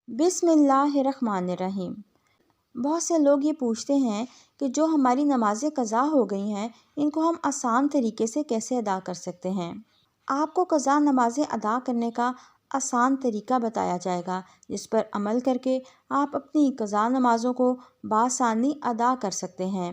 بسم اللہ الرحمن الرحیم۔ بہت سے لوگ یہ پوچھتے ہیں کہ جو ہماری نمازیں قضا ہو گئی ہیں ان کو ہم آسان طریقے سے کیسے ادا کر سکتے ہیں۔ آپ کو قضا نمازیں ادا کرنے کا آسان طریقہ بتایا جائے گا جس پر عمل کر کے آپ اپنی قضا نمازوں کو بآسانی ادا کر سکتے ہیں۔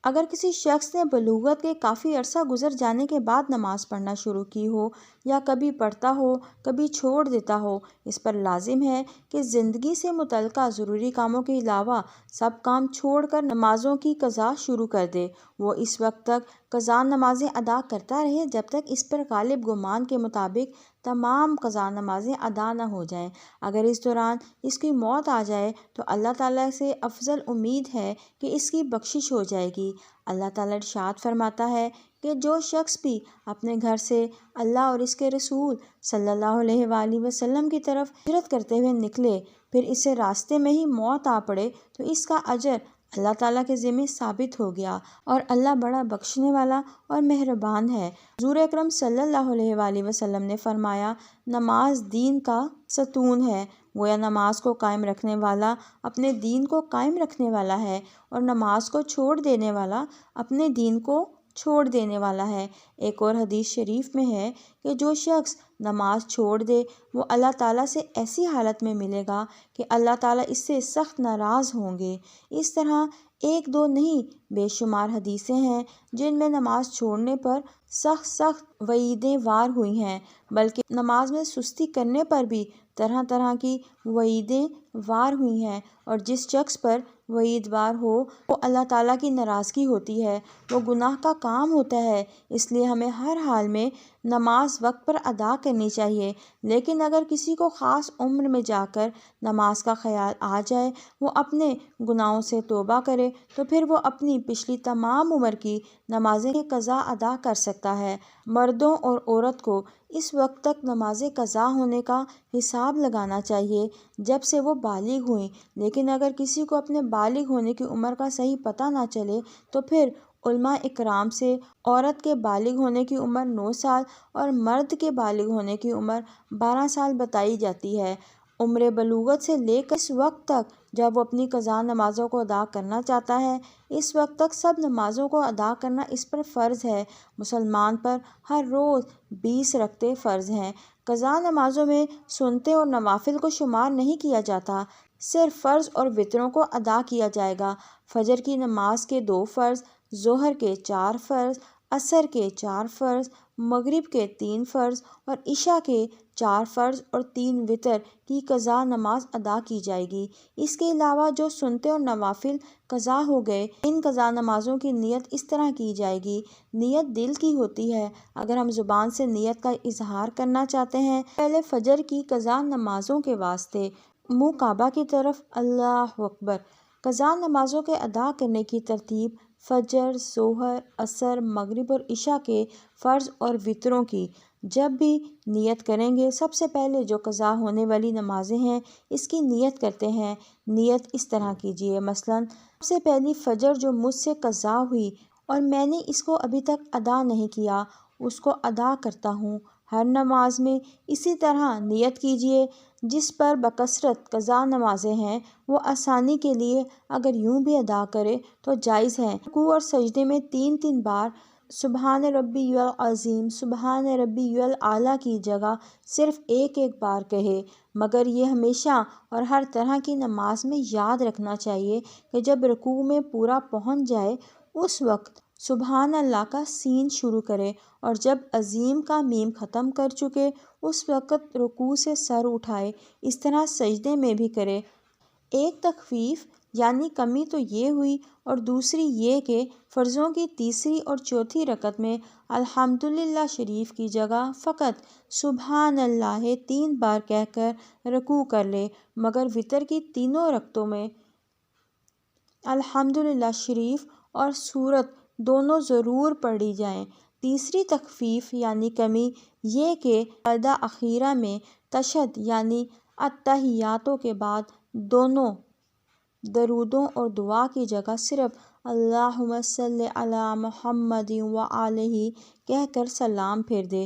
اگر کسی شخص نے بلوغت کے کافی عرصہ گزر جانے کے بعد نماز پڑھنا شروع کی ہو یا کبھی پڑھتا ہو کبھی چھوڑ دیتا ہو، اس پر لازم ہے کہ زندگی سے متعلقہ ضروری کاموں کے علاوہ سب کام چھوڑ کر نمازوں کی قضا شروع کر دے۔ وہ اس وقت تک قضا نمازیں ادا کرتا رہے جب تک اس پر غالب گمان کے مطابق تمام قضا نمازیں ادا نہ ہو جائیں۔ اگر اس دوران اس کی موت آ جائے تو اللہ تعالیٰ سے افضل امید ہے کہ اس کی بخشش ہو جائے گی۔ اللہ تعالیٰ ارشاد فرماتا ہے کہ جو شخص بھی اپنے گھر سے اللہ اور اس کے رسول صلی اللہ علیہ وآلہ وسلم کی طرف ہجرت کرتے ہوئے نکلے، پھر اسے راستے میں ہی موت آ پڑے تو اس کا اجر اللہ تعالیٰ کے ذمہ ثابت ہو گیا، اور اللہ بڑا بخشنے والا اور مہربان ہے۔ حضور اکرم صلی اللہ علیہ وآلہ وسلم نے فرمایا، نماز دین کا ستون ہے۔ گویا نماز کو قائم رکھنے والا اپنے دین کو قائم رکھنے والا ہے، اور نماز کو چھوڑ دینے والا اپنے دین کو چھوڑ دینے والا ہے۔ ایک اور حدیث شریف میں ہے کہ جو شخص نماز چھوڑ دے وہ اللہ تعالیٰ سے ایسی حالت میں ملے گا کہ اللہ تعالیٰ اس سے سخت ناراض ہوں گے۔ اس طرح ایک دو نہیں بے شمار حدیثیں ہیں جن میں نماز چھوڑنے پر سخت وعیدیں وار ہوئی ہیں، بلکہ نماز میں سستی کرنے پر بھی طرح طرح کی وعیدیں وار ہوئی ہیں، اور جس شخص پر وعید وار ہو وہ اللہ تعالیٰ کی ناراضگی ہوتی ہے، وہ گناہ کا کام ہوتا ہے۔ اس لیے ہمیں ہر حال میں نماز وقت پر ادا کرنی چاہیے، لیکن اگر کسی کو خاص عمر میں جا کر نماز کا خیال آ جائے، وہ اپنے گناہوں سے توبہ کرے تو پھر وہ اپنی پچھلی تمام عمر کی نمازیں قضا ادا کر سکتا ہے۔ مردوں اور عورت کو اس وقت تک نمازیں قضا ہونے کا حساب لگانا چاہیے جب سے وہ بالغ ہوئیں، لیکن اگر کسی کو اپنے بالغ ہونے کی عمر کا صحیح پتہ نہ چلے تو پھر علماء اکرام سے عورت کے بالغ ہونے کی عمر 9 سال اور مرد کے بالغ ہونے کی عمر 12 سال بتائی جاتی ہے۔ عمر بلوغت سے لے کر اس وقت تک جب وہ اپنی قضا نمازوں کو ادا کرنا چاہتا ہے، اس وقت تک سب نمازوں کو ادا کرنا اس پر فرض ہے۔ مسلمان پر ہر روز 20 رکعتیں فرض ہیں۔ قضا نمازوں میں سنتیں اور نوافل کو شمار نہیں کیا جاتا، صرف فرض اور وتروں کو ادا کیا جائے گا۔ فجر کی نماز کے 2 فرض، ظہر کے 4 فرض، عصر کے 4 فرض، مغرب کے 3 فرض اور عشاء کے 4 فرض اور 3 وتر کی قضا نماز ادا کی جائے گی۔ اس کے علاوہ جو سنتیں اور نوافل قضا ہو گئے، ان قضا نمازوں کی نیت اس طرح کی جائے گی۔ نیت دل کی ہوتی ہے۔ اگر ہم زبان سے نیت کا اظہار کرنا چاہتے ہیں، پہلے فجر کی قضا نمازوں کے واسطے منہ کعبہ کی طرف اللہ اکبر۔ قضا نمازوں کے ادا کرنے کی ترتیب: فجر، ظہر، عصر، مغرب اور عشاء کے فرض اور وتروں کی جب بھی نیت کریں گے، سب سے پہلے جو قضا ہونے والی نمازیں ہیں اس کی نیت کرتے ہیں۔ نیت اس طرح کیجیے، مثلاً سب سے پہلی فجر جو مجھ سے قضا ہوئی اور میں نے اس کو ابھی تک ادا نہیں کیا، اس کو ادا کرتا ہوں۔ ہر نماز میں اسی طرح نیت کیجیے۔ جس پر بکثرت قضا نمازیں ہیں وہ آسانی کے لیے اگر یوں بھی ادا کرے تو جائز ہے۔ رکوع اور سجدے میں 3 بار سبحان ربی العظیم، سبحان ربی الاعلیٰ کی جگہ صرف ایک بار کہے، مگر یہ ہمیشہ اور ہر طرح کی نماز میں یاد رکھنا چاہیے کہ جب رکوع میں پورا پہنچ جائے اس وقت سبحان اللہ کا سین شروع کرے، اور جب عظیم کا میم ختم کر چکے اس وقت رکوع سے سر اٹھائے۔ اس طرح سجدے میں بھی کرے۔ ایک تخفیف یعنی کمی تو یہ ہوئی، اور دوسری یہ کہ فرضوں کی تیسری اور چوتھی رکعت میں الحمدللہ شریف کی جگہ فقط سبحان اللہ 3 بار کہہ کر رکوع کر لے، مگر وتر کی تینوں رکعتوں میں الحمدللہ شریف اور سورت دونوں ضرور پڑھی جائیں۔ تیسری تخفیف یعنی کمی یہ کہ سجدہ اخیرہ میں تشہد یعنی اتحیاتوں کے بعد دونوں درودوں اور دعا کی جگہ صرف اللہم صلی علی محمد وآلہ کہہ کر سلام پھیر دے۔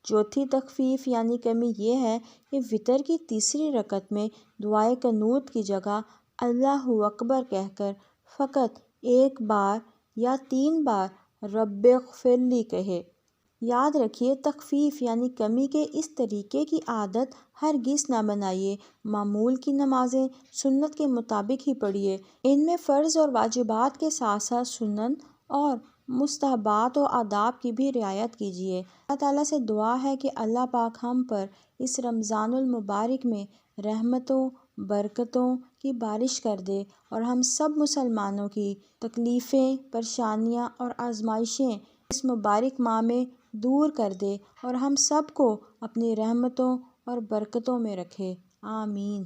چوتھی تخفیف یعنی کمی یہ ہے کہ وطر کی تیسری رکعت میں دعائے قنوت کی جگہ اللہ اکبر کہہ کر فقط ایک بار یا 3 بار رب اغفر لی کہے۔ یاد رکھیے تخفیف یعنی کمی کے اس طریقے کی عادت ہرگز نہ بنائیے۔ معمول کی نمازیں سنت کے مطابق ہی پڑھیے۔ ان میں فرض اور واجبات کے ساتھ ساتھ سنن اور مستحبات و آداب کی بھی رعایت کیجیے۔ اللہ تعالیٰ سے دعا ہے کہ اللہ پاک ہم پر اس رمضان المبارک میں رحمتوں برکتوں کی بارش کر دے اور ہم سب مسلمانوں کی تکلیفیں پریشانیاں اور آزمائشیں اس مبارک ماہ میں دور کر دے اور ہم سب کو اپنی رحمتوں اور برکتوں میں رکھے۔ آمین۔